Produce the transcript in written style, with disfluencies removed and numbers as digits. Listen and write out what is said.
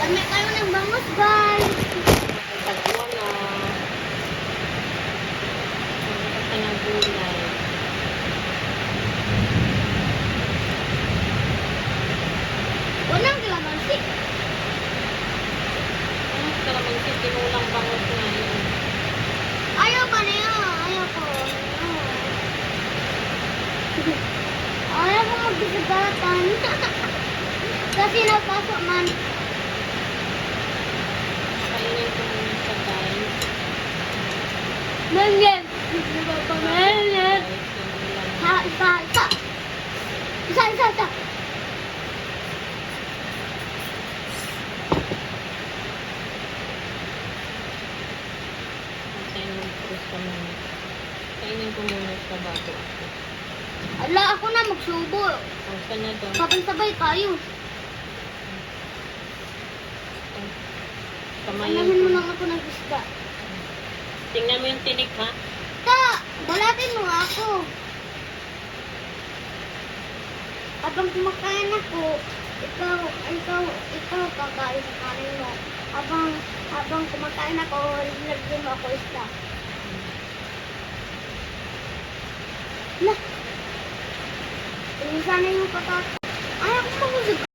Dami kayo ng bangus, guys. Tagwa na. Basta ng gulay. Unang kalamansi. Ano sa kalamansi? Tinulang bangus na yun. Ayaw ba na yun? Ayaw ko. Ayaw ko magbisagatan. Kasi napasok man. Kainin ko muna siya, guys. Mangyan. Mangyan. Guys, tinulang. Ha, isa. Isa. Kainin ko muna siya bago ako. Ala, ako na magsubo. Ang sana daw. Sabay-sabay tayo. Kamayin Kamahin mo ko. lang ako ng isda. Tingnan mo yung tinik, ha? Ta, balatin mo ako. Habang kumakain ako, ikaw kakain sa kanin mo. Habang kumakain ako, lagyan mo ako isda. Lah, sana yung patatas. Ay, ako mag